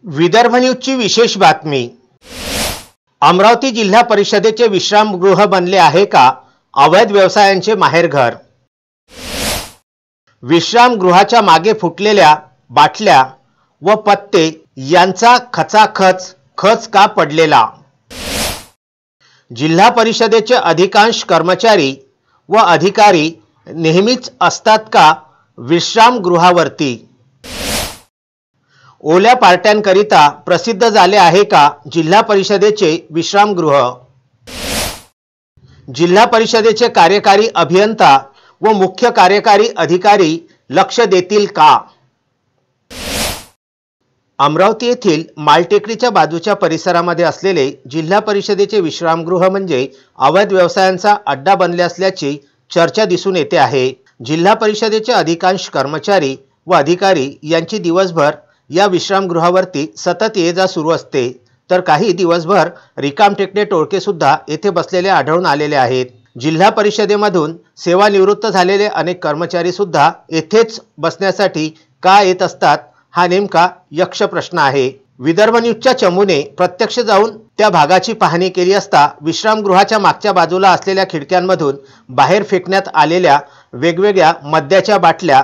विदर्भ न्यूजची विशेष बातमी। अमरावती जिल्हा परिषदेचे विश्रामगृह बनले आहे का अवैध व्यवसायांचे माहेरघर। विश्रामगृहाच्या मागे फुटलेल्या बाटल्या व पत्ते यांचा खच का पडलेला। जिल्हा परिषदेचे अधिकांश कर्मचारी व अधिकारी नेहमीच असतात का विश्रामगृहावरती। ओल्या पार्ट्यांकरिता प्रसिद्ध झाले आहे का जिल्हा परिषदेचे विश्रामगृह। जिल्हा परिषदेचे कार्यकारी अभियंता व मुख्य कार्यकारी अधिकारी लक्ष देतील का। अमरावती येथील मालटेकडीच्या बाजूच्या परिसरामध्ये असलेले जिल्हा परिषदेचे विश्रामगृह म्हणजे अवैध व्यवसायांचा अड्डा बनले असल्याची चर्चा दिसून येते आहे। जिल्हा परिषदेचे अधिकांश कर्मचारी व अधिकारी यांची दिवसभर या विश्रामगृहावरती सतत ये जा सुरू असते, तर काही दिवसभर रिकामटेकडे टोळके सुद्धा येथे बसलेले आढळून आलेले आहेत। जिल्हा परिषदेमधून सेवानिवृत्त झालेले अनेक कर्मचारी सुद्धा येथेच बसण्यासाठी का येत असतात हा नेमका यक्ष प्रश्न आहे। विदर्भ न्यूजच्या चमूने प्रत्यक्ष जाऊन त्या भागाची पाहणी केली असता विश्रामगृहाच्या मागच्या बाजूला असलेल्या खिडक्यांमधून बाहेर फेकण्यात आलेल्या वेगवेगळ्या मद्याच्या बाटल्या,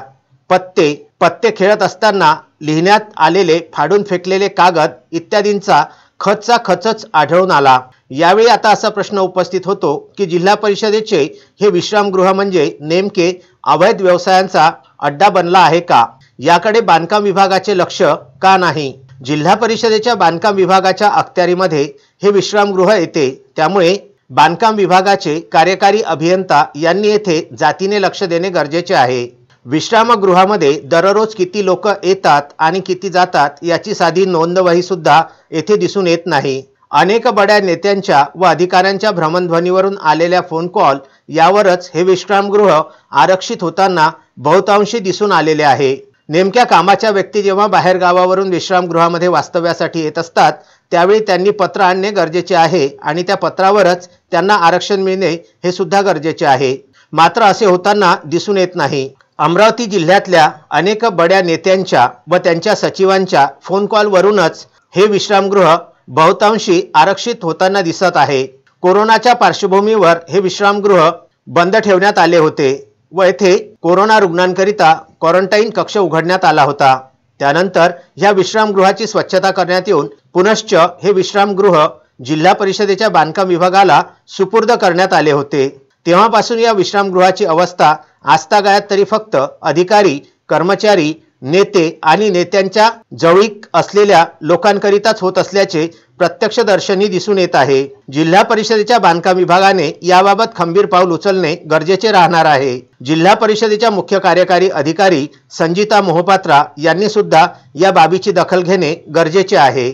पत्ते खेळत असताना लिहिण्यात आलेले फाडून फेकलेले कागद इत्यादींचा खचच आढळून आला। यावेळी आता असा प्रश्न उपस्थित होतो की जिल्हा परिषदेचे हे विश्रामगृह म्हणजे नेमके अवैध व्यवसायांचा अड्डा बनला आहे का, याकडे बांधकाम विभागाचे लक्ष का नाही। जिल्हा परिषदेच्या बांधकाम विभागाच्या अखत्यारीमध्ये हे विश्रामगृह येते, त्यामुळे बांधकाम विभागाचे कार्यकारी अभियंता यांनी येथे जातीने लक्ष देणे गरजेचे आहे। विश्रामगृहामध्ये दररोज किती लोक येतात आणि किती जातात याची साधी नोंदवही सुद्धा येथे दिसून येत नाही। अनेक बड्या नेत्यांच्या व अधिकाऱ्यांच्या भ्रमणध्वनीवरून आलेल्या फोन कॉल यावरच हे विश्रामगृह आरक्षित होताना बहुतांशी दिसून आलेले आहे। नेमक्या कामाच्या व्यक्ती जेव्हा बाहेर गावावरून विश्रामगृहामध्ये वास्तव्यासाठी येत असतात त्यावेळी त्यांनी पत्र आणणे गरजेचे आहे आणि त्या पत्रावरच त्यांना आरक्षण मिळणे हे सुद्धा गरजेचे आहे, मात्र असे होताना दिसून येत नाही। अमरावती जिल्ह्यातल्या अनेक बड्या नेत्यांच्या व त्यांच्या सचिवांच्या फोन कॉलवरूनच हे विश्रामगृह बहुतांशी आरक्षित होताना दिसत आहे। कोरोनाच्या पार्श्वभूमीवर हे विश्रामगृह बंद ठेवण्यात आले होते व येथे कोरोना रुग्णांकरिता क्वारंटाईन कक्ष उघडण्यात आला होता। त्यानंतर या विश्रामगृहाची स्वच्छता करण्यात येऊन पुनश्च हे विश्रामगृह जिल्हा परिषदेच्या बांधकाम विभागाला सुपूर्द करण्यात आले होते। तेव्हापासून या विश्रामगृहाची अवस्था आजतागायत तरी फक्त अधिकारी, कर्मचारी, नेते आणि नेत्यांच्या जवळीक असलेल्या लोकांकरिताच होत असल्याचे प्रत्यक्षदर्शनी दिसून येत आहे। जिल्हा परिषदेच्या बांधकाम विभागाने याबाबत खंबीर पाऊल उचलणे गरजेचे राहणार आहे। जिल्हा परिषदेच्या मुख्य कार्यकारी अधिकारी संजिता मोहपात्रा यांनी सुद्धा या बाबीची दखल घेणे गरजेचे आहे।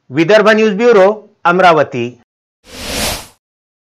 Vidarbha news bureau, Amravati.